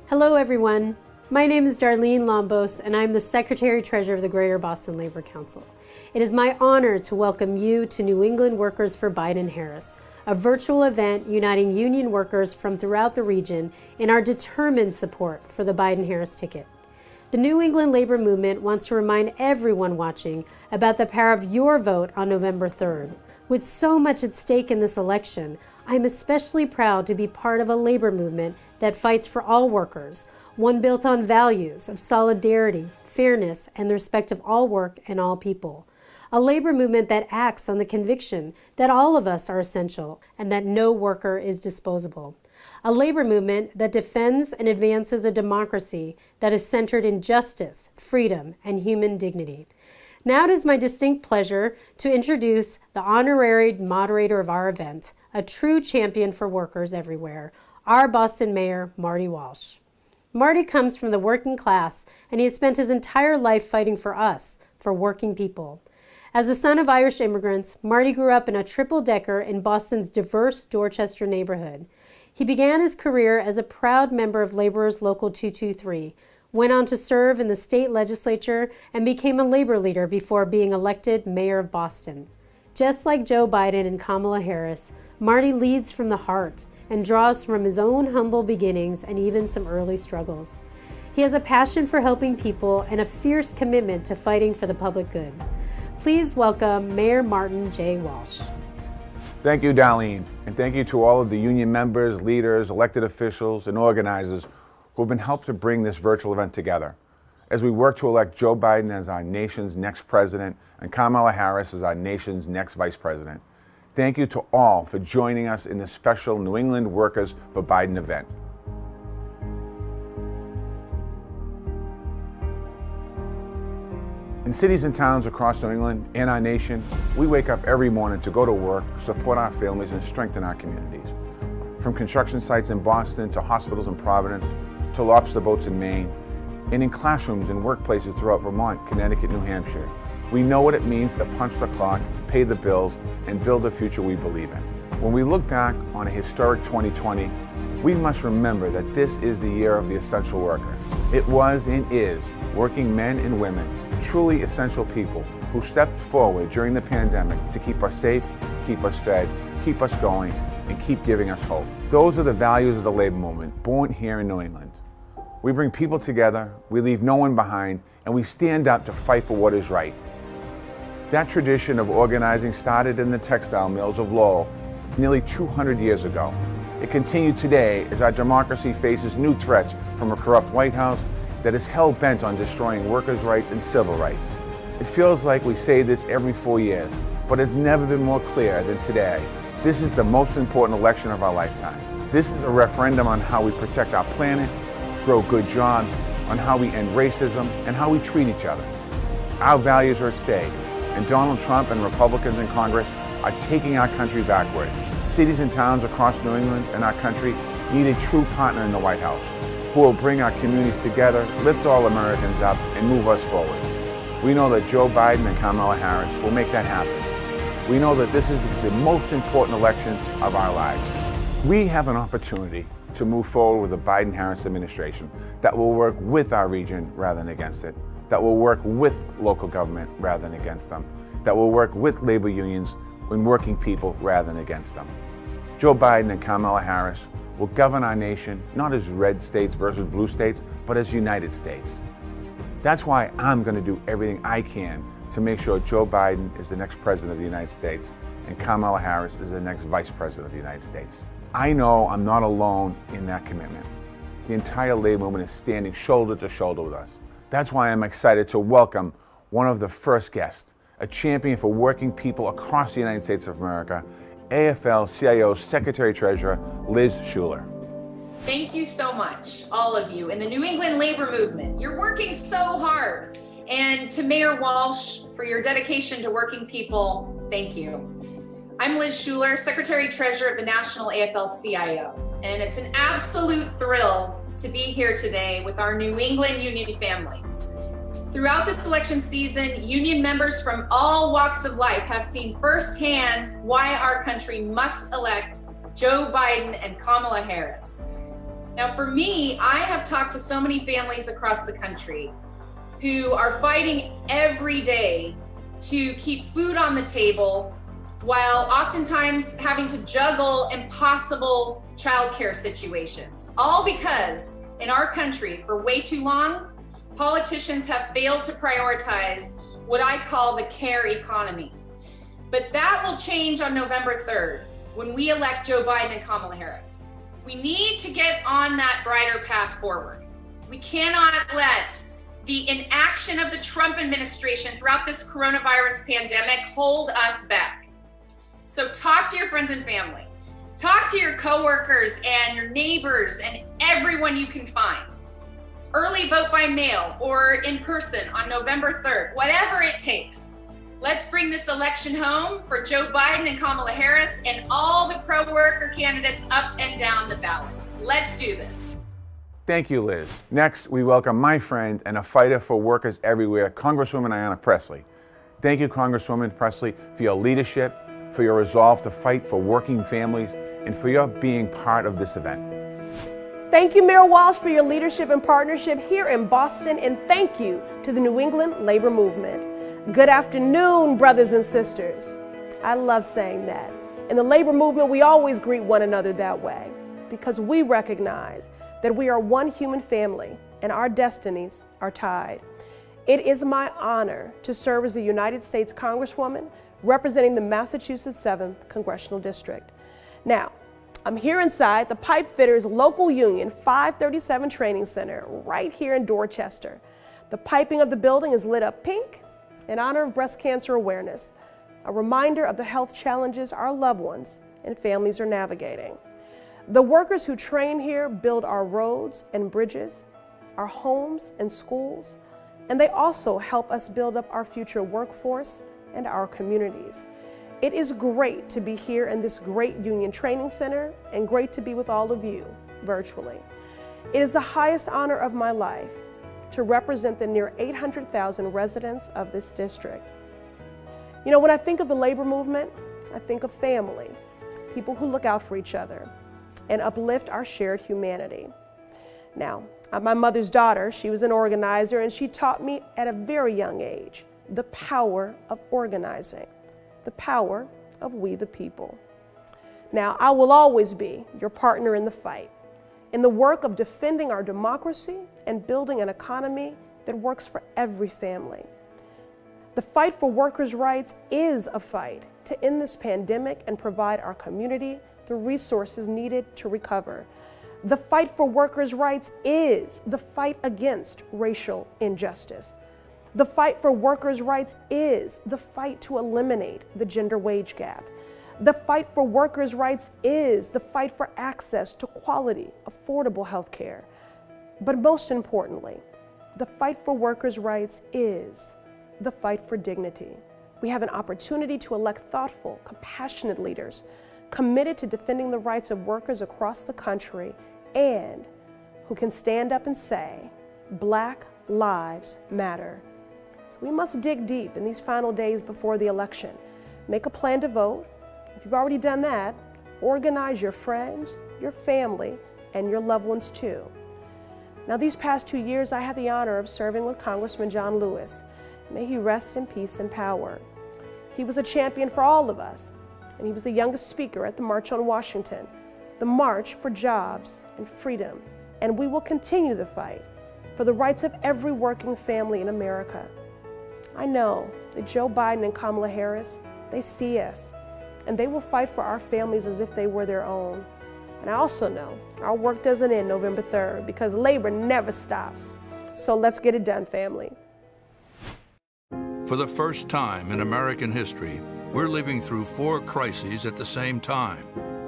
Hello everyone, my name is Darlene Lombos and I'm the Secretary-Treasurer of the Greater Boston Labor Council. It is my honor to welcome you to New England Workers for Biden-Harris, a virtual event uniting union workers from throughout the region in our determined support for the Biden-Harris ticket. The New England labor movement wants to remind everyone watching about the power of your vote on November 3rd. With so much at stake in this election, I'm especially proud to be part of a labor movement that fights for all workers, one built on values of solidarity, fairness, and the respect of all work and all people. A labor movement that acts on the conviction that all of us are essential and that no worker is disposable. A labor movement that defends and advances a democracy that is centered in justice, freedom, and human dignity. Now it is my distinct pleasure to introduce the honorary moderator of our event, a true champion for workers everywhere, our Boston Mayor, Marty Walsh. Marty comes from the working class, and he has spent his entire life fighting for us, for working people. As the son of Irish immigrants, Marty grew up in a triple-decker in Boston's diverse Dorchester neighborhood. He began his career as a proud member of Laborers Local 223, went on to serve in the state legislature, and became a labor leader before being elected mayor of Boston. Just like Joe Biden and Kamala Harris, Marty leads from the heart and draws from his own humble beginnings and even some early struggles. He has a passion for helping people and a fierce commitment to fighting for the public good. Please welcome Mayor Martin J. Walsh. Thank you, Darlene, and thank you to all of the union members, leaders, elected officials, and organizers who have been helped to bring this virtual event together as we work to elect Joe Biden as our nation's next president and Kamala Harris as our nation's next vice president. Thank you to all for joining us in this special New England Workers for Biden event. In cities and towns across New England and our nation, we wake up every morning to go to work, support our families, and strengthen our communities. From construction sites in Boston to hospitals in Providence to lobster boats in Maine, and in classrooms and workplaces throughout Vermont, Connecticut, New Hampshire, we know what it means to punch the clock, pay the bills, and build a future we believe in. When we look back on a historic 2020, we must remember that this is the year of the essential worker. It was and is working men and women, truly essential people who stepped forward during the pandemic to keep us safe, keep us fed, keep us going, and keep giving us hope. Those are the values of the labor movement, born here in New England. We bring people together, we leave no one behind, and we stand up to fight for what is right. That tradition of organizing started in the textile mills of Lowell nearly 200 years ago. It continued today as our democracy faces new threats from a corrupt White House that is hell-bent on destroying workers' rights and civil rights. It feels like we say this every 4 years, but it's never been more clear than today. This is the most important election of our lifetime. This is a referendum on how we protect our planet, grow good jobs, on how we end racism, and how we treat each other. Our values are at stake, and Donald Trump and Republicans in Congress are taking our country backward. Cities and towns across New England and our country need a true partner in the White House who will bring our communities together, lift all Americans up, and move us forward. We know that Joe Biden and Kamala Harris will make that happen. We know that this is the most important election of our lives. We have an opportunity to move forward with the Biden-Harris administration that will work with our region rather than against it, that will work with local government rather than against them, that will work with labor unions and working people rather than against them. Joe Biden and Kamala Harris will govern our nation not as red states versus blue states, but as United States. That's why I'm going to do everything I can to make sure Joe Biden is the next president of the United States and Kamala Harris is the next vice president of the United States. I know I'm not alone in that commitment. The entire labor movement is standing shoulder to shoulder with us. That's why I'm excited to welcome one of the first guests, a champion for working people across the United States of America, AFL-CIO Secretary-Treasurer Liz Shuler. Thank you so much, all of you in the New England labor movement. You're working so hard. And to Mayor Walsh, for your dedication to working people, thank you. I'm Liz Shuler, Secretary-Treasurer of the National AFL-CIO, and it's an absolute thrill to be here today with our New England union families. Throughout this election season, union members from all walks of life have seen firsthand why our country must elect Joe Biden and Kamala Harris. Now, for me, I have talked to so many families across the country who are fighting every day to keep food on the table while oftentimes having to juggle impossible childcare situations. All because in our country, for way too long, politicians have failed to prioritize what I call the care economy. But that will change on November 3rd when we elect Joe Biden and Kamala Harris. We need to get on that brighter path forward. We cannot let the inaction of the Trump administration throughout this coronavirus pandemic hold us back. So talk to your friends and family. Talk to your coworkers and your neighbors and everyone you can find. Early vote by mail or in person on November 3rd, whatever it takes. Let's bring this election home for Joe Biden and Kamala Harris and all the pro-worker candidates up and down the ballot. Let's do this. Thank you, Liz. Next, we welcome my friend and a fighter for workers everywhere, Congresswoman Ayanna Pressley. Thank you, Congresswoman Pressley, for your leadership, for your resolve to fight for working families, and for your being part of this event. Thank you, Mayor Walsh, for your leadership and partnership here in Boston, and thank you to the New England Labor Movement. Good afternoon, brothers and sisters. I love saying that. In the labor movement, we always greet one another that way because we recognize that we are one human family and our destinies are tied. It is my honor to serve as the United States Congresswoman representing the Massachusetts 7th Congressional District. Now, I'm here inside the Pipe Fitters Local Union 537 Training Center right here in Dorchester. The piping of the building is lit up pink in honor of breast cancer awareness, a reminder of the health challenges our loved ones and families are navigating. The workers who train here build our roads and bridges, our homes and schools, and they also help us build up our future workforce and our communities. It is great to be here in this great union training center and great to be with all of you virtually. It is the highest honor of my life to represent the near 800,000 residents of this district. You know, when I think of the labor movement, I think of family, people who look out for each other and uplift our shared humanity. Now, I'm my mother's daughter. She was an organizer, and she taught me at a very young age the power of organizing, the power of we the people. Now, I will always be your partner in the fight, in the work of defending our democracy and building an economy that works for every family. The fight for workers' rights is a fight to end this pandemic and provide our community the resources needed to recover. The fight for workers' rights is the fight against racial injustice. The fight for workers' rights is the fight to eliminate the gender wage gap. The fight for workers' rights is the fight for access to quality, affordable health care. But most importantly, the fight for workers' rights is the fight for dignity. We have an opportunity to elect thoughtful, compassionate leaders committed to defending the rights of workers across the country and who can stand up and say, Black lives matter. So we must dig deep in these final days before the election. Make a plan to vote. If you've already done that, organize your friends, your family, and your loved ones too. Now, these past 2 years, I had the honor of serving with Congressman John Lewis. May he rest in peace and power. He was a champion for all of us, and he was the youngest speaker at the March on Washington, the March for Jobs and Freedom. And we will continue the fight for the rights of every working family in America. I know that Joe Biden and Kamala Harris, they see us, and they will fight for our families as if they were their own. And I also know our work doesn't end November 3rd because labor never stops. So let's get it done, family. For the first time in American history, we're living through 4 crises at the same time.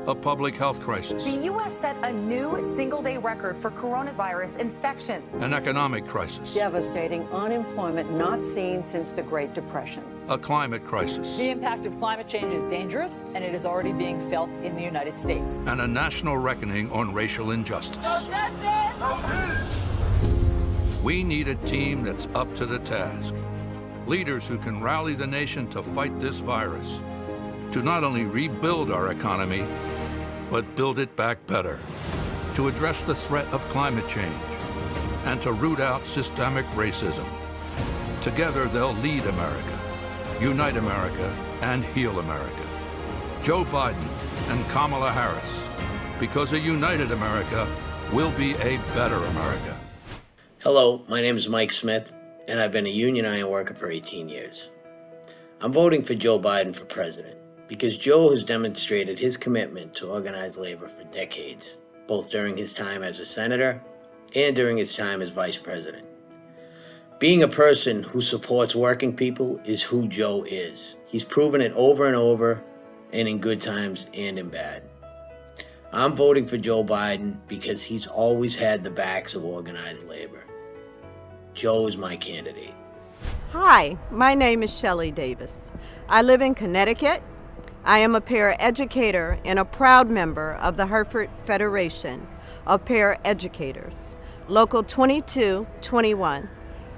A public health crisis. The U.S. set a new single-day record for coronavirus infections. An economic crisis. Devastating unemployment not seen since the Great Depression. A climate crisis. The impact of climate change is dangerous, and it is already being felt in the United States. And a national reckoning on racial injustice. No justice! We need a team that's up to the task. Leaders who can rally the nation to fight this virus. To not only rebuild our economy, but build it back better. to address the threat of climate change and to root out systemic racism. Together, they'll lead America, unite America, and heal America. Joe Biden and Kamala Harris, because a united America will be a better America. Hello, my name is Mike Smith, and I've been a union iron worker for 18 years. I'm voting for Joe Biden for president because Joe has demonstrated his commitment to organized labor for decades, both during his time as a senator and during his time as vice president. Being a person who supports working people is who Joe is. He's proven it over and over, and in good times and in bad. I'm voting for Joe Biden because he's always had the backs of organized labor. Joe is my candidate. Hi, my name is Shelley Davis. I live in Connecticut. I am a paraeducator and a proud member of the Hartford Federation of Paraeducators, Local 2221,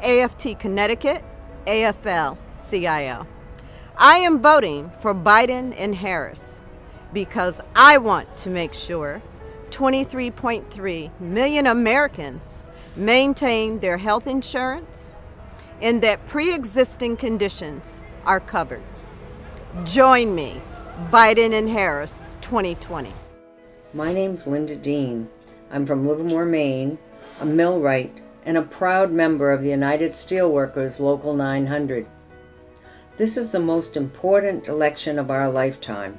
AFT Connecticut, AFL-CIO. I am voting for Biden and Harris because I want to make sure 23.3 million Americans maintain their health insurance and that pre-existing conditions are covered. Join me, Biden and Harris 2020. My name's Linda Dean. I'm from Livermore, Maine, a millwright, and a proud member of the United Steelworkers Local 900. This is the most important election of our lifetime.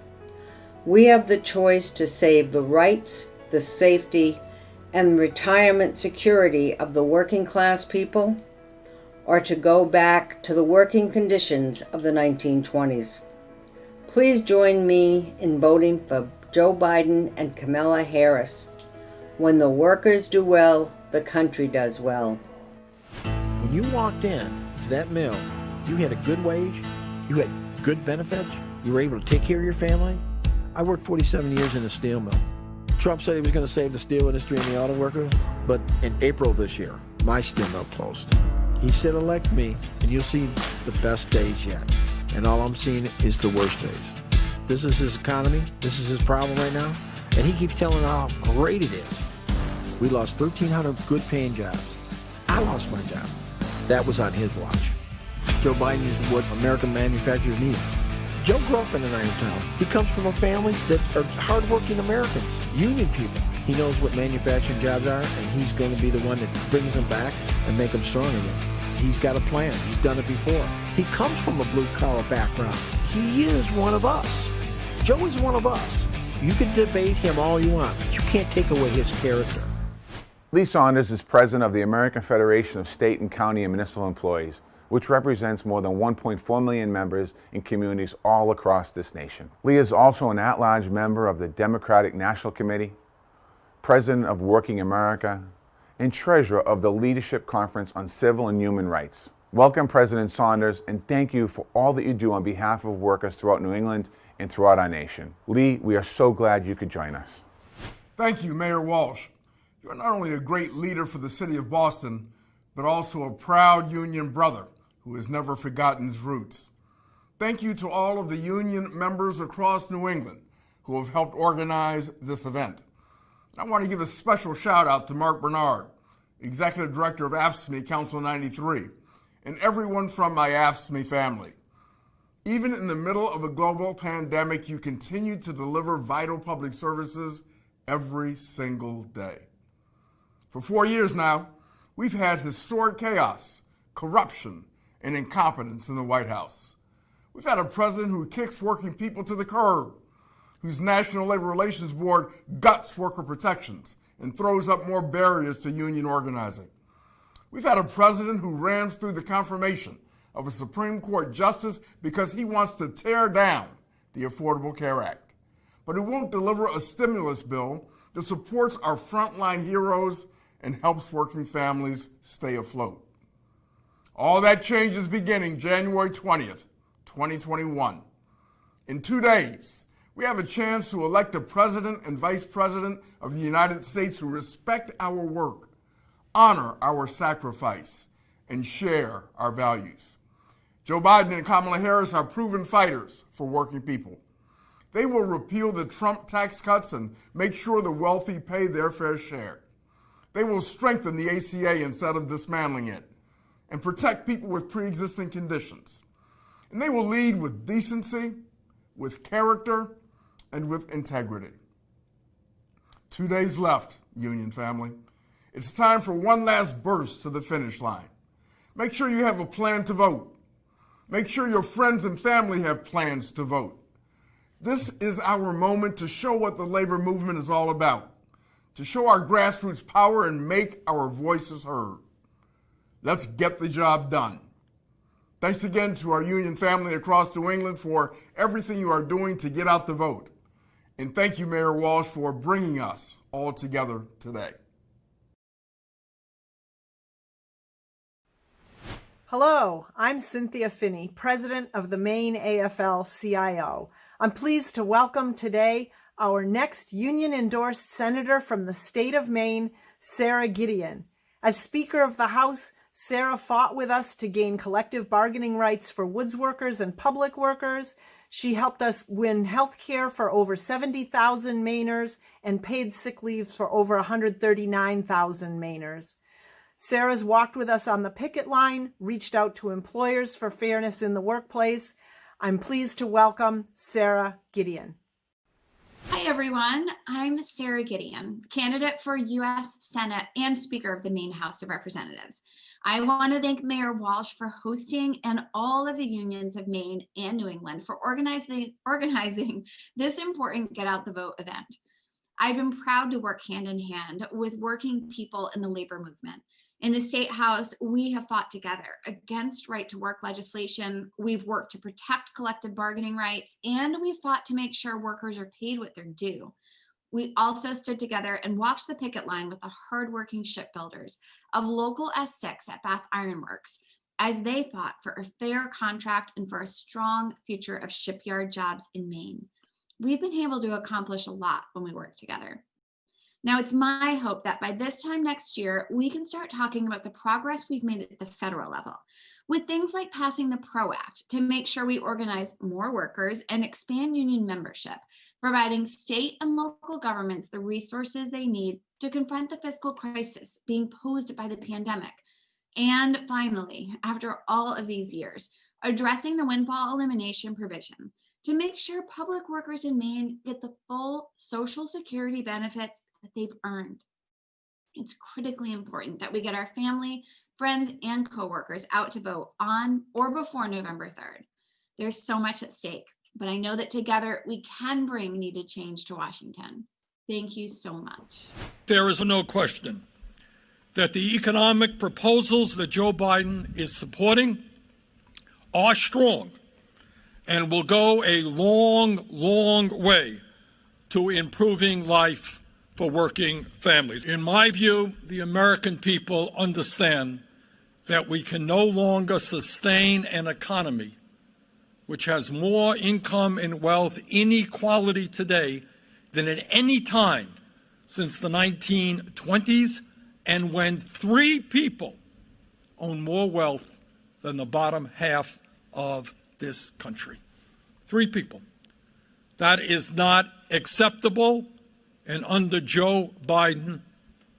We have the choice to save the rights, the safety, and retirement security of the working class people, or to go back to the working conditions of the 1920s. Please join me in voting for Joe Biden and Kamala Harris. When the workers do well, the country does well. When you walked in to that mill, you had a good wage, you had good benefits, you were able to take care of your family. I worked 47 years in a steel mill. Trump said he was going to save the steel industry and the auto workers, but in April of this year, my steel mill closed. He said, elect me, and you'll see the best days yet. And all I'm seeing is the worst days. This is his economy. This is his problem right now. And he keeps telling how great it is. We lost 1,300 good-paying jobs. I lost my job. That was on his watch. Joe Biden is what American manufacturers need. Joe grew up in a nice town. He comes from a family that are hardworking Americans, union people. He knows what manufacturing jobs are, and he's going to be the one that brings them back and make them strong again. He's got a plan. He's done it before. He comes from a blue-collar background. He is one of us. Joe is one of us. You can debate him all you want, but you can't take away his character. Lee Saunders is president of the American Federation of State and County and Municipal Employees, which represents more than 1.4 million members in communities all across this nation. Lee is also an at-large member of the Democratic National Committee, president of Working America, and treasurer of the Leadership Conference on Civil and Human Rights. Welcome, President Saunders, and thank you for all that you do on behalf of workers throughout New England and throughout our nation. Lee, we are so glad you could join us. Thank you, Mayor Walsh. You're not only a great leader for the city of Boston, but also a proud union brother who has never forgotten his roots. Thank you to all of the union members across New England who have helped organize this event. I want to give a special shout out to Mark Bernard, Executive Director of AFSCME Council 93, and everyone from my AFSCME family. Even in the middle of a global pandemic, you continue to deliver vital public services every single day. For 4 years now, we've had historic chaos, corruption, and incompetence in the White House. We've had a president who kicks working people to the curb, whose National Labor Relations Board guts worker protections and throws up more barriers to union organizing. We've had a president who rams through the confirmation of a Supreme Court justice because he wants to tear down the Affordable Care Act, but who won't deliver a stimulus bill that supports our frontline heroes and helps working families stay afloat. All that change is beginning January 20th, 2021. In 2 days, we have a chance to elect a president and vice president of the United States who respect our work, honor our sacrifice, and share our values. Joe Biden and Kamala Harris are proven fighters for working people. They will repeal the Trump tax cuts and make sure the wealthy pay their fair share. They will strengthen the ACA instead of dismantling it and protect people with pre-existing conditions. And they will lead with decency, with character, and with integrity. 2 days left, Union family. It's time for one last burst to the finish line. Make sure you have a plan to vote. Make sure your friends and family have plans to vote. This is our moment to show what the labor movement is all about, to show our grassroots power and make our voices heard. Let's get the job done. Thanks again to our union family across New England for everything you are doing to get out the vote. And thank you, Mayor Walsh, for bringing us all together today. Hello, I'm Cynthia Finney, President of the Maine AFL-CIO. I'm pleased to welcome today our next union-endorsed senator from the state of Maine, Sarah Gideon. As Speaker of the House, Sarah fought with us to gain collective bargaining rights for woods workers and public workers. She helped us win health care for over 70,000 Mainers and paid sick leaves for over 139,000 Mainers. Sarah's walked with us on the picket line, reached out to employers for fairness in the workplace. I'm pleased to welcome Sarah Gideon. Hi, everyone. I'm Sarah Gideon, candidate for U.S. Senate and Speaker of the Maine House of Representatives. I want to thank Mayor Walsh for hosting and all of the unions of Maine and New England for organizing this important Get Out the Vote event. I've been proud to work hand in hand with working people in the labor movement. In the State House, we have fought together against right-to-work legislation. We've worked to protect collective bargaining rights, and we've fought to make sure workers are paid what they're due. We also stood together and walked the picket line with the hardworking shipbuilders of Local S6 at Bath Iron Works as they fought for a fair contract and for a strong future of shipyard jobs in Maine. We've been able to accomplish a lot when we work together. Now, it's my hope that by this time next year, we can start talking about the progress we've made at the federal level, with things like passing the PRO Act to make sure we organize more workers and expand union membership, providing state and local governments the resources they need to confront the fiscal crisis being posed by the pandemic. And finally, after all of these years, addressing the windfall elimination provision to make sure public workers in Maine get the full Social Security benefits that they've earned. It's critically important that we get our family, friends, and coworkers out to vote on or before November 3rd. There's so much at stake, but I know that together we can bring needed change to Washington. Thank you so much. There is no question that the economic proposals that Joe Biden is supporting are strong and will go a long, long way to improving life for working families. In my view, the American people understand that we can no longer sustain an economy which has more income and wealth inequality today than at any time since the 1920s, and when 3 people own more wealth than the bottom half of this country. 3 people. That is not acceptable. And under Joe Biden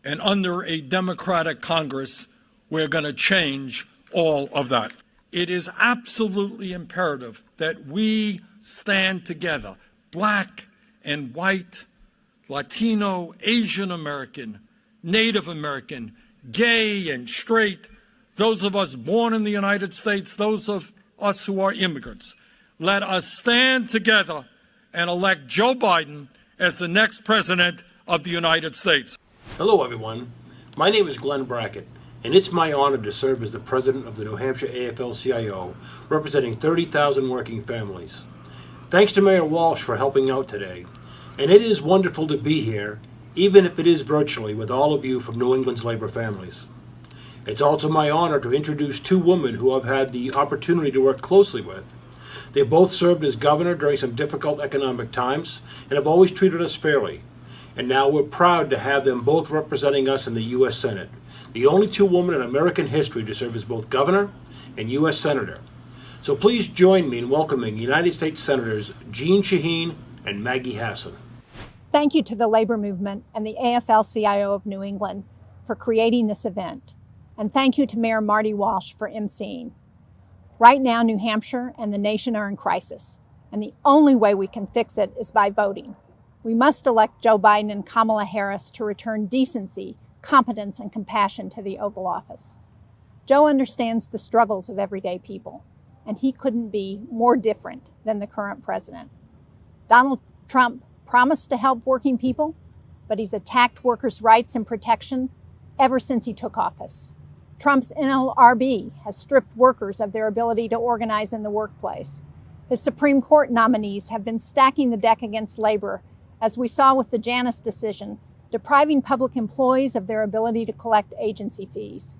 and under a Democratic Congress, we're going to change all of that. It is absolutely imperative that we stand together, Black and white, Latino, Asian American, Native American, gay and straight, those of us born in the United States, those of us who are immigrants. Let us stand together and elect Joe Biden as the next president of the United States. Hello, everyone. My name is Glenn Brackett, and it's my honor to serve as the president of the New Hampshire AFL-CIO, representing 30,000 working families. Thanks to Mayor Walsh for helping out today, and it is wonderful to be here, even if it is virtually, with all of you from New England's labor families. It's also my honor to introduce 2 women who I've had the opportunity to work closely with. They both served as governor during some difficult economic times and have always treated us fairly. And now we're proud to have them both representing us in the U.S. Senate, the only 2 women in American history to serve as both governor and U.S. Senator. So please join me in welcoming United States Senators Jeanne Shaheen and Maggie Hassan. Thank you to the labor movement and the AFL-CIO of New England for creating this event. And thank you to Mayor Marty Walsh for emceeing. Right now, New Hampshire and the nation are in crisis, and the only way we can fix it is by voting. We must elect Joe Biden and Kamala Harris to return decency, competence, and compassion to the Oval Office. Joe understands the struggles of everyday people, and he couldn't be more different than the current president. Donald Trump promised to help working people, but he's attacked workers' rights and protection ever since he took office. Trump's NLRB has stripped workers of their ability to organize in the workplace. His Supreme Court nominees have been stacking the deck against labor, as we saw with the Janus decision, depriving public employees of their ability to collect agency fees.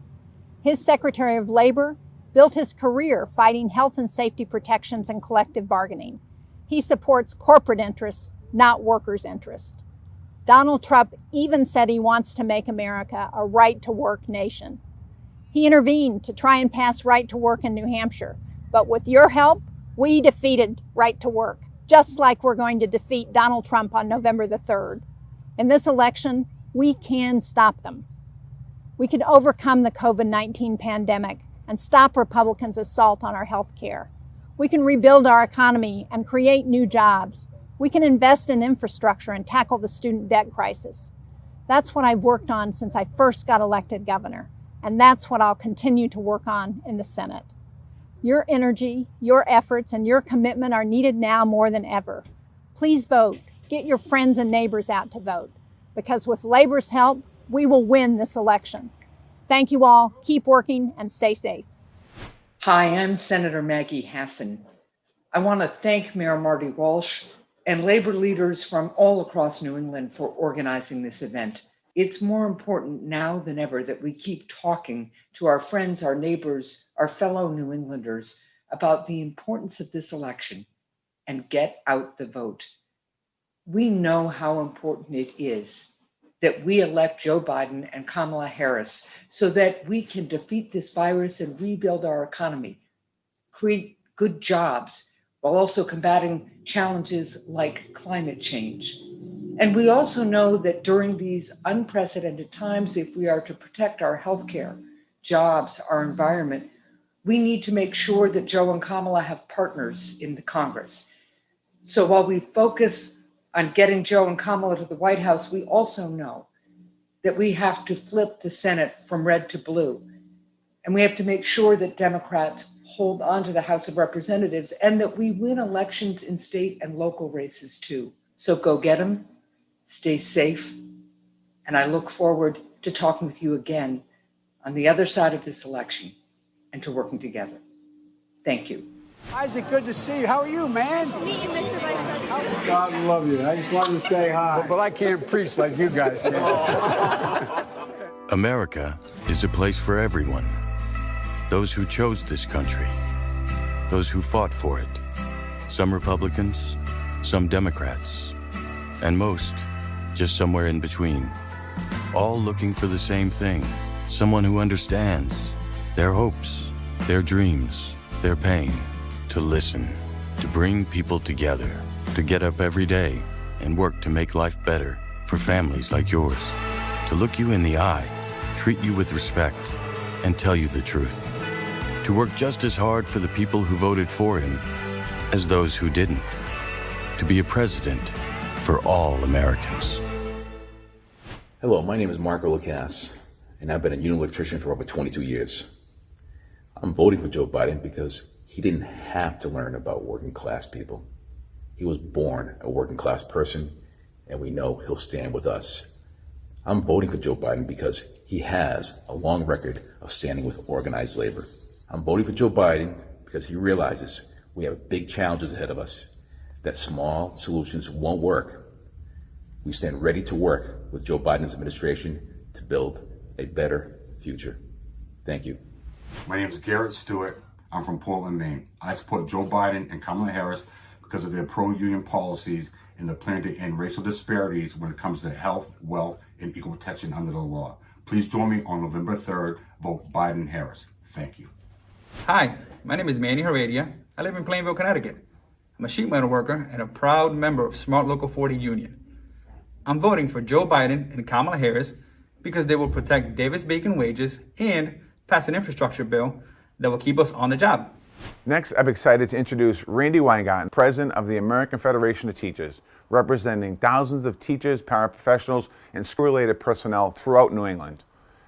His Secretary of Labor built his career fighting health and safety protections and collective bargaining. He supports corporate interests, not workers' interests. Donald Trump even said he wants to make America a right-to-work nation. He intervened to try and pass right to work in New Hampshire, but with your help, we defeated right to work, just like we're going to defeat Donald Trump on November the 3rd. In this election, we can stop them. We can overcome the COVID-19 pandemic and stop Republicans' assault on our health care. We can rebuild our economy and create new jobs. We can invest in infrastructure and tackle the student debt crisis. That's what I've worked on since I first got elected governor, and that's what I'll continue to work on in the Senate. Your energy, your efforts, and your commitment are needed now more than ever. Please vote. Get your friends and neighbors out to vote, because with labor's help, we will win this election. Thank you all. Keep working and stay safe. Hi, I'm Senator Maggie Hassan. I want to thank Mayor Marty Walsh and labor leaders from all across New England for organizing this event. It's more important now than ever that we keep talking to our friends, our neighbors, our fellow New Englanders about the importance of this election and get out the vote. We know how important it is that we elect Joe Biden and Kamala Harris so that we can defeat this virus and rebuild our economy, create good jobs, while also combating challenges like climate change. And we also know that during these unprecedented times, if we are to protect our healthcare, jobs, our environment, we need to make sure that Joe and Kamala have partners in the Congress. So while we focus on getting Joe and Kamala to the White House, we also know that we have to flip the Senate from red to blue. And we have to make sure that Democrats hold on to the House of Representatives and that we win elections in state and local races too. So go get them, stay safe, and I look forward to talking with you again on the other side of this election and to working together. Thank you. Isaac, good to see you. How are you, man? Nice to meet you, Mr. Vice President. God love you. I just wanted to say hi. But I can't preach like you guys can. America is a place for everyone. Those who chose this country, those who fought for it. Some Republicans, some Democrats, and most just somewhere in between. All looking for the same thing. Someone who understands their hopes, their dreams, their pain. To listen, to bring people together, to get up every day and work to make life better for families like yours. To look you in the eye, treat you with respect, and tell you the truth. To work just as hard for the people who voted for him as those who didn't. To be a president for all Americans. Hello, my name is Marco Lacasse, and I've been a union electrician for over 22 years. I'm voting for Joe Biden because he didn't have to learn about working class people. He was born a working class person, and we know he'll stand with us. I'm voting for Joe Biden because he has a long record of standing with organized labor. I'm voting for Joe Biden because he realizes we have big challenges ahead of us, that small solutions won't work. We stand ready to work with Joe Biden's administration to build a better future. Thank you. My name is Garrett Stewart. I'm from Portland, Maine. I support Joe Biden and Kamala Harris because of their pro-union policies and the plan to end racial disparities when it comes to health, wealth, and equal protection under the law. Please join me on November 3rd. Vote Biden-Harris. Thank you. Hi, my name is Manny Heredia. I live in Plainville, Connecticut. I'm a sheet metal worker and a proud member of Smart Local 40 Union. I'm voting for Joe Biden and Kamala Harris because they will protect Davis-Bacon wages and pass an infrastructure bill that will keep us on the job. Next, I'm excited to introduce Randy Weingarten, President of the American Federation of Teachers, representing thousands of teachers, paraprofessionals, and school-related personnel throughout New England.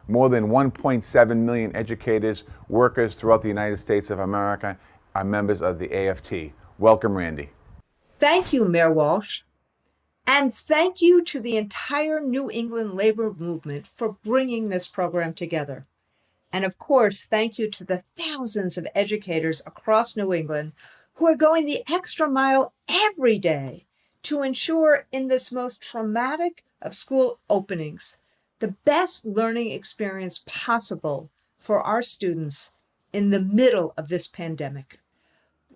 More than 1.7 million educators, workers throughout the United States of America are members of the AFT. Welcome, Randy. Thank you, Mayor Walsh. And thank you to the entire New England labor movement for bringing this program together. And of course, thank you to the thousands of educators across New England who are going the extra mile every day to ensure in this most traumatic of school openings, the best learning experience possible for our students in the middle of this pandemic.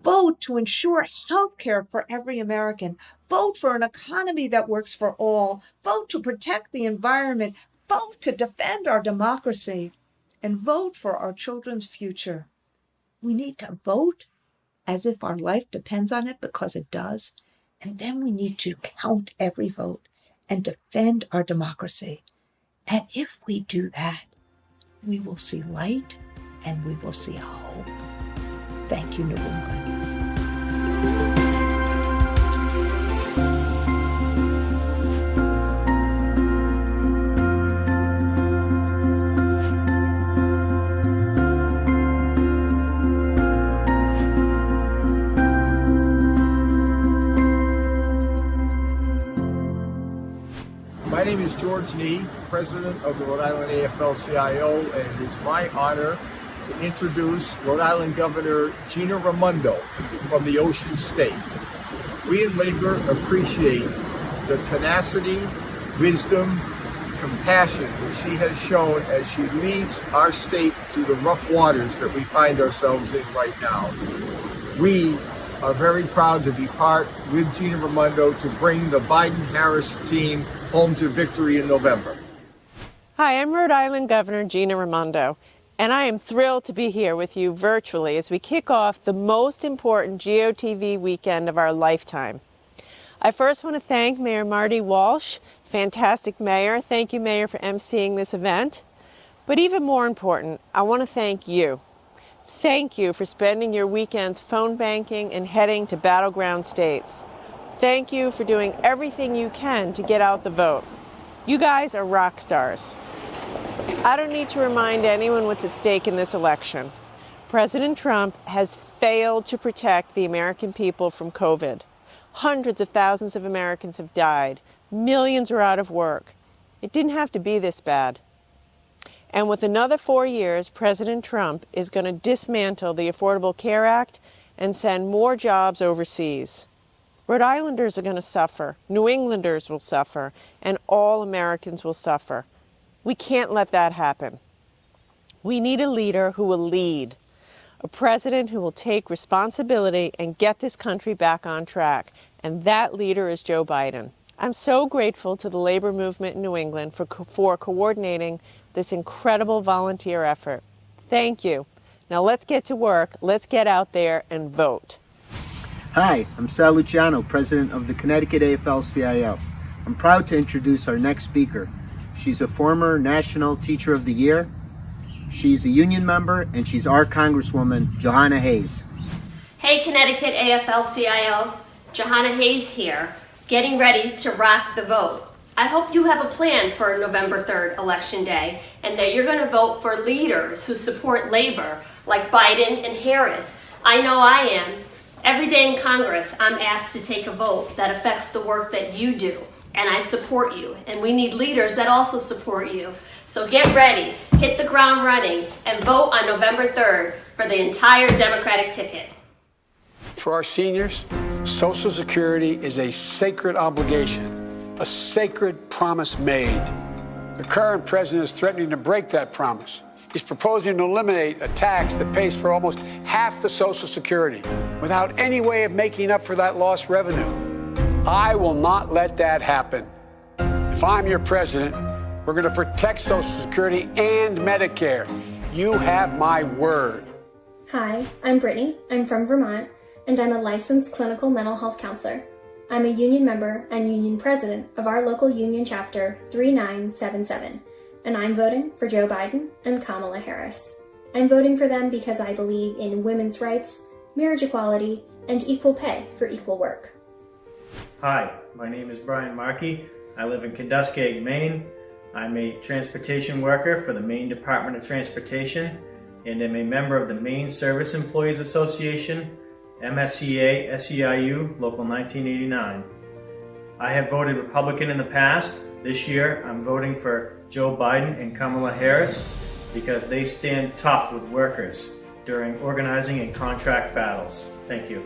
Vote to ensure health care for every American. Vote for an economy that works for all. Vote to protect the environment. Vote to defend our democracy. And vote for our children's future. We need to vote as if our life depends on it, because it does. And then we need to count every vote and defend our democracy. And if we do that, we will see light and we will see hope. Thank you, New England. My name is George Nee, President of the Rhode Island AFL-CIO, and it is my honor to introduce Rhode Island Governor Gina Raimondo from the Ocean State. We in Labor appreciate the tenacity, wisdom, compassion that she has shown as she leads our state through the rough waters that we find ourselves in right now. We are very proud to be part with Gina Raimondo to bring the Biden-Harris team home to victory in November. Hi, I'm Rhode Island Governor Gina Raimondo, and I am thrilled to be here with you virtually as we kick off the most important GOTV weekend of our lifetime. I first want to thank Mayor Marty Walsh, fantastic mayor. Thank you, Mayor, for emceeing this event. But even more important, I want to thank you. Thank you for spending your weekends phone banking and heading to battleground states. Thank you for doing everything you can to get out the vote. You guys are rock stars. I don't need to remind anyone what's at stake in this election. President Trump has failed to protect the American people from COVID. Hundreds of thousands of Americans have died. Millions are out of work. It didn't have to be this bad. And with another 4 years, President Trump is going to dismantle the Affordable Care Act and send more jobs overseas. Rhode Islanders are going to suffer, New Englanders will suffer, and all Americans will suffer. We can't let that happen. We need a leader who will lead, a president who will take responsibility and get this country back on track, and that leader is Joe Biden. I'm so grateful to the labor movement in New England for coordinating this incredible volunteer effort. Thank you. Now let's get to work. Let's get out there and vote. Hi, I'm Sal Luciano, President of the Connecticut AFL-CIO. I'm proud to introduce our next speaker. She's a former National Teacher of the Year. She's a union member, and she's our Congresswoman, Johanna Hayes. Hey, Connecticut AFL-CIO. Johanna Hayes here, getting ready to rock the vote. I hope you have a plan for November 3rd, Election Day, and that you're going to vote for leaders who support labor, like Biden and Harris. I know I am. Every day in Congress, I'm asked to take a vote that affects the work that you do, and I support you, and we need leaders that also support you. So get ready, hit the ground running, and vote on November 3rd for the entire Democratic ticket. For our seniors, Social Security is a sacred obligation, a sacred promise made. The current president is threatening to break that promise. He's proposing to eliminate a tax that pays for almost half the Social Security without any way of making up for that lost revenue. I will not let that happen. If I'm your president, we're going to protect Social Security and Medicare. You have my word. Hi, I'm Brittany. I'm from Vermont, and I'm a licensed clinical mental health counselor. I'm a union member and union president of our local union chapter 3977, and I'm voting for Joe Biden and Kamala Harris. I'm voting for them because I believe in women's rights, marriage equality, and equal pay for equal work. Hi, my name is Brian Markey. I live in Kenduskeag, Maine. I'm a transportation worker for the Maine Department of Transportation and am a member of the Maine Service Employees Association, MSEA SEIU Local 1989. I have voted Republican in the past. This year I'm voting for Joe Biden and Kamala Harris because they stand tough with workers during organizing and contract battles. Thank you.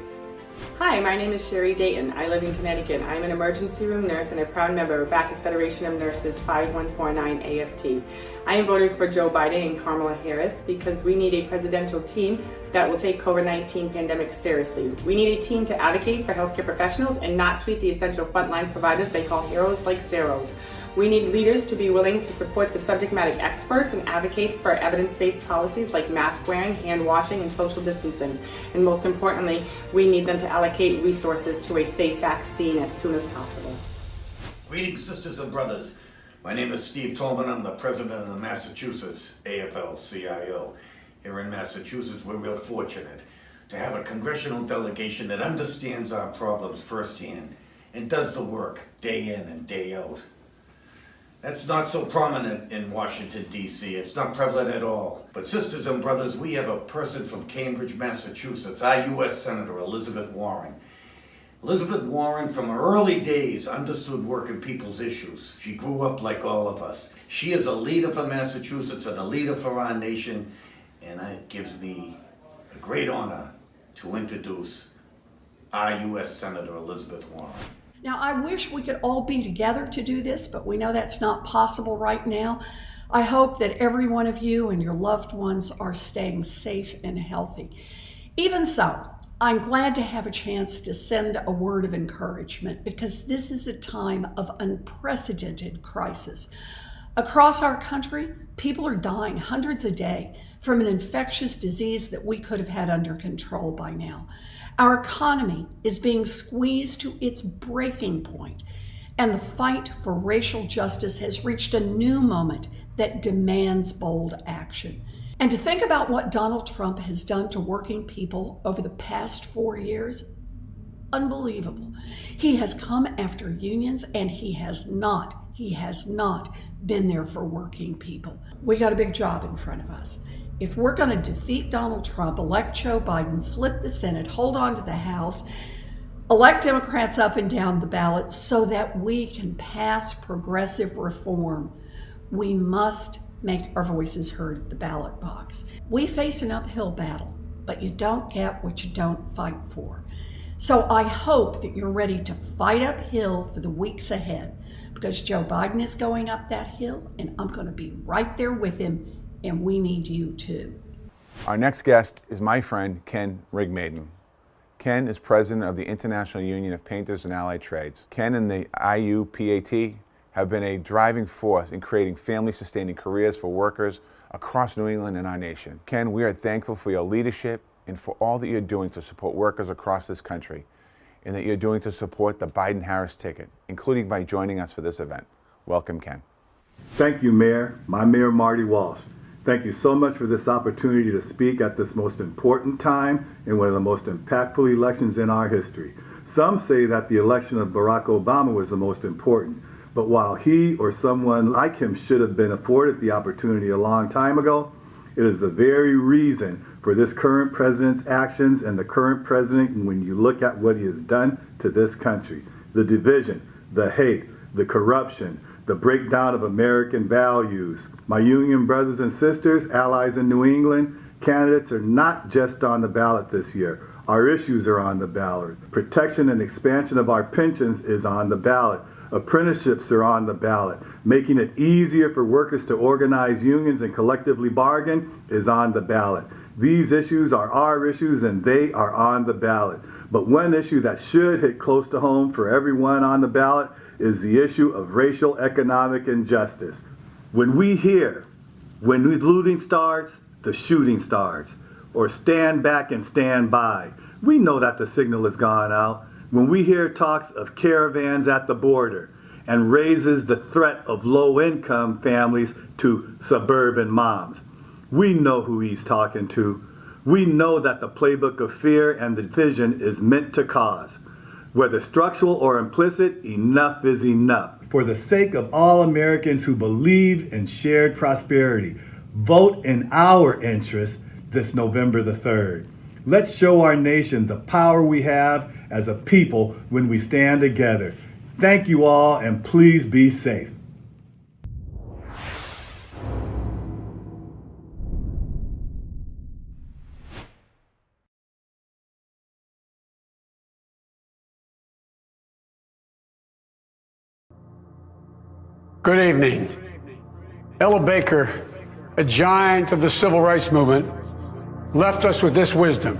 Hi, my name is Sherry Dayton. I live in Connecticut. I'm an emergency room nurse and a proud member of Bacchus Federation of Nurses 5149 AFT. I am voting for Joe Biden and Kamala Harris because we need a presidential team that will take COVID-19 pandemic seriously. We need a team to advocate for healthcare professionals and not treat the essential frontline providers they call heroes like zeros. We need leaders to be willing to support the subject matter experts and advocate for evidence-based policies like mask wearing, hand washing, and social distancing. And most importantly, we need them to allocate resources to a safe vaccine as soon as possible. Greetings, sisters and brothers. My name is Steve Tolman. I'm the president of the Massachusetts AFL-CIO. Here in Massachusetts, we're real fortunate to have a congressional delegation that understands our problems firsthand and does the work day in and day out. That's not so prominent in Washington, D.C. It's not prevalent at all. But sisters and brothers, we have a person from Cambridge, Massachusetts, our U.S. Senator Elizabeth Warren. Elizabeth Warren, from her early days, understood working people's issues. She grew up like all of us. She is a leader for Massachusetts and a leader for our nation, and it gives me a great honor to introduce our U.S. Senator Elizabeth Warren. Now, I wish we could all be together to do this, but we know that's not possible right now. I hope that every one of you and your loved ones are staying safe and healthy. Even so, I'm glad to have a chance to send a word of encouragement because this is a time of unprecedented crisis. Across our country, people are dying hundreds a day from an infectious disease that we could have had under control by now. Our economy is being squeezed to its breaking point, and the fight for racial justice has reached a new moment that demands bold action. And to think about what Donald Trump has done to working people over the past 4 years, unbelievable. He has come after unions, and he has not been there for working people. We got a big job in front of us. If we're going to defeat Donald Trump, elect Joe Biden, flip the Senate, hold on to the House, elect Democrats up and down the ballot so that we can pass progressive reform, we must make our voices heard at the ballot box. We face an uphill battle, but you don't get what you don't fight for. So I hope that you're ready to fight uphill for the weeks ahead because Joe Biden is going up that hill and I'm going to be right there with him. And we need you too. Our next guest is my friend, Ken Rigmaiden. Ken is president of the International Union of Painters and Allied Trades. Ken and the IUPAT have been a driving force in creating family-sustaining careers for workers across New England and our nation. Ken, we are thankful for your leadership and for all that you're doing to support workers across this country and that you're doing to support the Biden-Harris ticket, including by joining us for this event. Welcome, Ken. Thank you, Mayor. My Mayor, Marty Walsh. Thank you so much for this opportunity to speak at this most important time in one of the most impactful elections in our history. Some say that the election of Barack Obama was the most important, but while he or someone like him should have been afforded the opportunity a long time ago, it is the very reason for this current president's actions and the current president when you look at what he has done to this country. The division, the hate, the corruption, the breakdown of American values. My union brothers and sisters, allies in New England, candidates are not just on the ballot this year. Our issues are on the ballot. Protection and expansion of our pensions is on the ballot. Apprenticeships are on the ballot. Making it easier for workers to organize unions and collectively bargain is on the ballot. These issues are our issues and they are on the ballot. But one issue that should hit close to home for everyone on the ballot is the issue of racial economic injustice. When we hear, when the looting starts, the shooting starts, or stand back and stand by, We know that the signal has gone out when we hear talks of caravans at the border and raises the threat of low-income families to suburban moms. We know who he's talking to. We know that the playbook of fear and division is meant to cause. Whether structural or implicit, enough is enough. For the sake of all Americans who believe in shared prosperity, vote in our interest this November the 3rd. Let's show our nation the power we have as a people when we stand together. Thank you all, and please be safe. Good evening. Ella Baker, a giant of the civil rights movement, left us with this wisdom.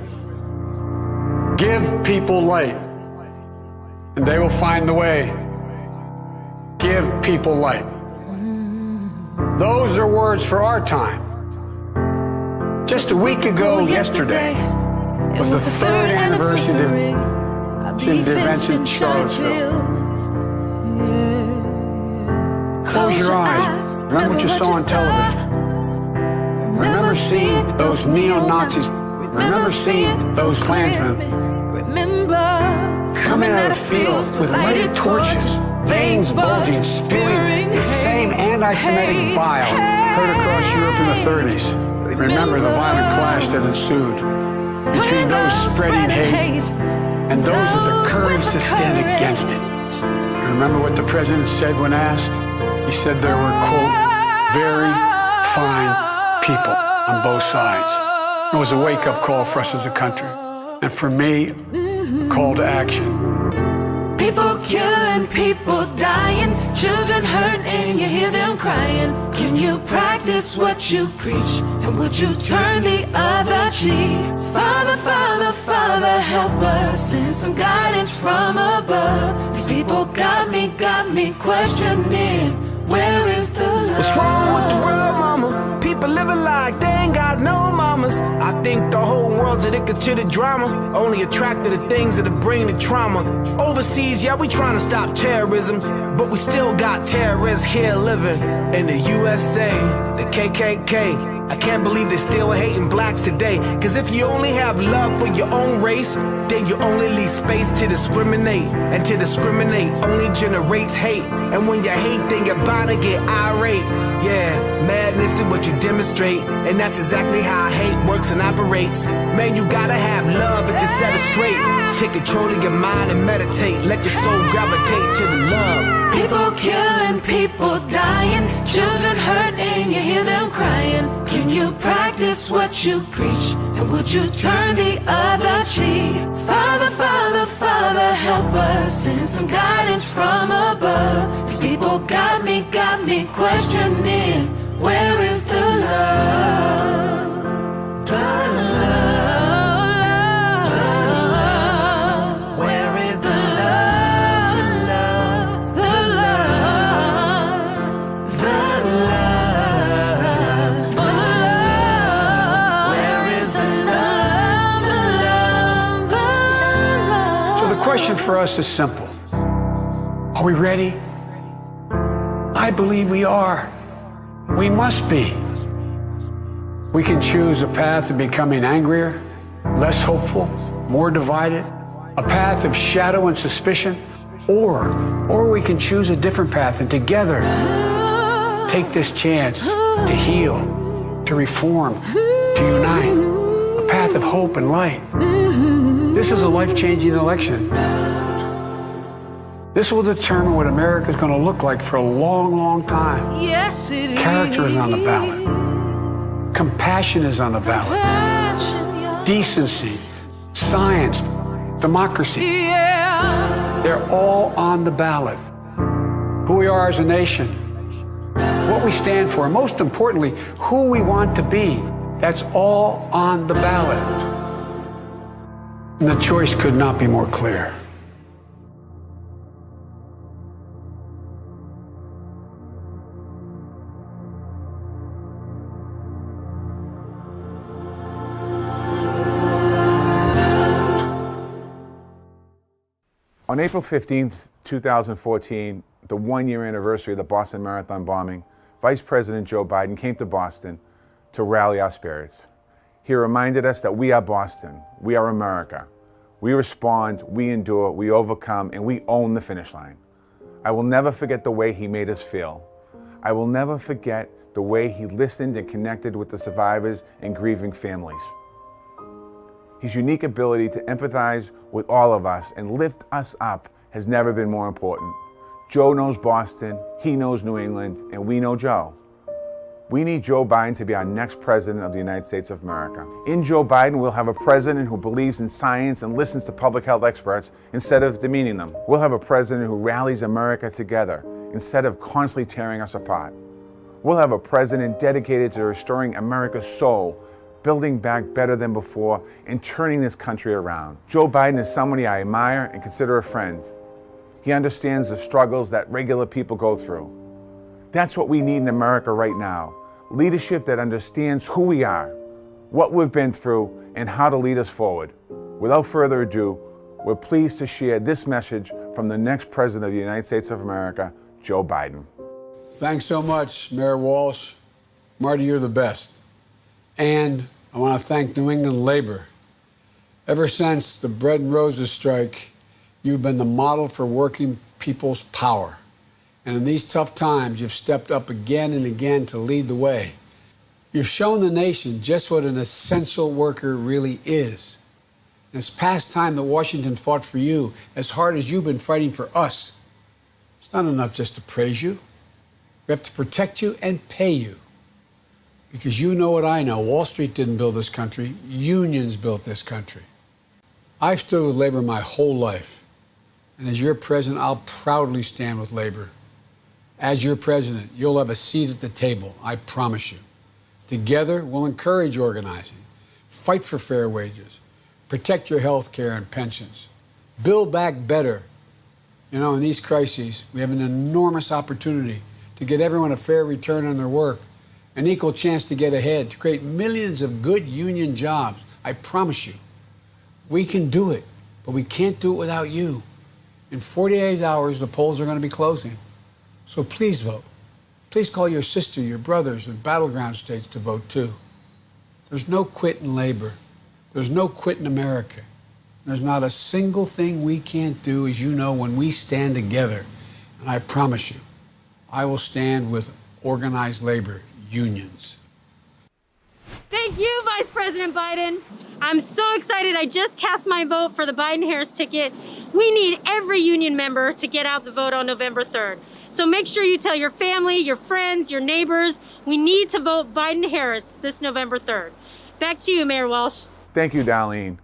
Give people light, and they will find the way. Give people light. Those are words for our time. Just a week ago yesterday was the 3rd anniversary of the events in Charlottesville. Close your eyes. Remember what you saw on television. Remember seeing those neo-Nazis. Remember seeing those Klansmen coming out of fields with lighted torches, veins bulging, spewing the same anti-Semitic bile heard across Europe in the 30s. Remember the violent clash that ensued between those spreading hate and those with the courage to stand against it. Remember what the president said when asked? He said there were, quote, very fine people on both sides. It was a wake-up call for us as a country. And for me, a call to action. People killing, people dying, children hurt and you hear them crying. Can you practice what you preach? And would you turn the other cheek? Father, Father, Father, help us. Send some guidance from above. These people got me questioning. Where is the love? What's wrong with the world, mama? People living like they ain't got no mamas. I think the whole world's addicted to the drama, only attracted to things that'll bring the trauma. Overseas, yeah, we trying to stop terrorism, but we still got terrorists here living in the USA, the KKK. I can't believe they're still hating blacks today. Cause if you only have love for your own race, then you only leave space to discriminate. And to discriminate only generates hate. And when you hate, then you're bound to get irate. Yeah, madness is what you demonstrate. And that's exactly how hate works and operates. Man, you gotta have love and just set it straight. Take control of your mind and meditate. Let your soul gravitate to the love. People killing, people dying, children hurt and you hear them crying. Can you practice what you preach? And would you turn the other cheek? Father, Father, Father, help us. Send some guidance from above. These people got me questioning. Where is the love? The love. Where is the love? The love. The love. The love. Where is the love? The love. The love. So the question for us is simple. Are we ready? I believe we are. We must be. We can choose a path of becoming angrier, less hopeful, more divided, a path of shadow and suspicion, or we can choose a different path and together take this chance to heal, to reform, to unite, a path of hope and light. This is a life-changing election. This will determine what America is going to look like for a long, long time. Yes, it is. Character is on the ballot. Compassion is on the ballot. Decency, science, democracy. Yeah. They're all on the ballot. Who we are as a nation, what we stand for, and most importantly, who we want to be. That's all on the ballot. And the choice could not be more clear. On April 15, 2014, the one-year anniversary of the Boston Marathon bombing, Vice President Joe Biden came to Boston to rally our spirits. He reminded us that we are Boston, we are America. We respond, we endure, we overcome, and we own the finish line. I will never forget the way he made us feel. I will never forget the way he listened and connected with the survivors and grieving families. His unique ability to empathize with all of us and lift us up has never been more important. Joe knows Boston, he knows New England, and we know Joe. We need Joe Biden to be our next president of the United States of America. In Joe Biden, we'll have a president who believes in science and listens to public health experts instead of demeaning them. We'll have a president who rallies America together instead of constantly tearing us apart. We'll have a president dedicated to restoring America's soul, building back better than before, and turning this country around. Joe Biden is somebody I admire and consider a friend. He understands the struggles that regular people go through. That's what we need in America right now. Leadership that understands who we are, what we've been through, and how to lead us forward. Without further ado, we're pleased to share this message from the next President of the United States of America, Joe Biden. Thanks so much, Mayor Walsh. Marty, you're the best. And I want to thank New England Labor. Ever since the Bread and Roses strike, you've been the model for working people's power. And in these tough times, you've stepped up again and again to lead the way. You've shown the nation just what an essential worker really is. And it's past time that Washington fought for you as hard as you've been fighting for us. It's not enough just to praise you. We have to protect you and pay you. Because you know what I know. Wall Street didn't build this country. Unions built this country. I've stood with labor my whole life. And as your president, I'll proudly stand with labor. As your president, you'll have a seat at the table, I promise you. Together, we'll encourage organizing, fight for fair wages, protect your health care and pensions, build back better. You know, in these crises, we have an enormous opportunity to get everyone a fair return on their work, an equal chance to get ahead, to create millions of good union jobs. I promise you. We can do it, but we can't do it without you. In 48 hours, the polls are going to be closing. So please vote. Please call your sister, your brothers in battleground states to vote too. There's no quit in labor. There's no quit in America. There's not a single thing we can't do, as you know, when we stand together. And I promise you, I will stand with organized labor unions. Thank you, Vice President Biden. I'm so excited. I just cast my vote for the Biden-Harris ticket. We need every union member to get out the vote on November 3rd. So make sure you tell your family, your friends, your neighbors, we need to vote Biden-Harris this November 3rd. Back to you, Mayor Walsh. Thank you, Darlene.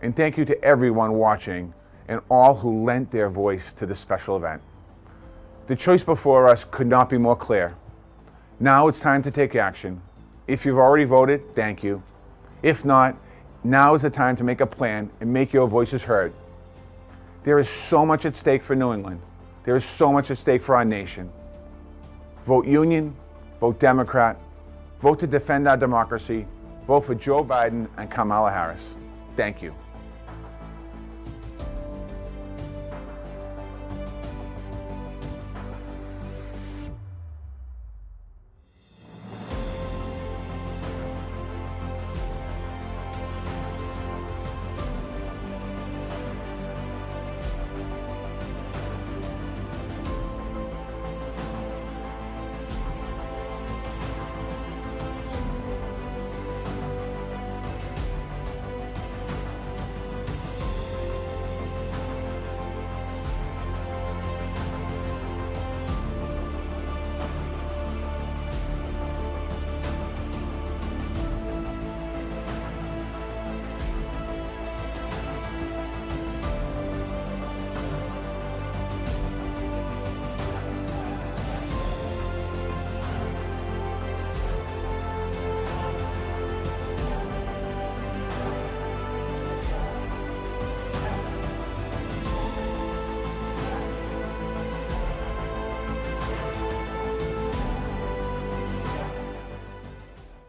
And thank you to everyone watching and all who lent their voice to this special event. The choice before us could not be more clear. Now it's time to take action. If you've already voted, thank you. If not, now is the time to make a plan and make your voices heard. There is so much at stake for New England. There is so much at stake for our nation. Vote Union, vote Democrat, vote to defend our democracy, vote for Joe Biden and Kamala Harris. Thank you.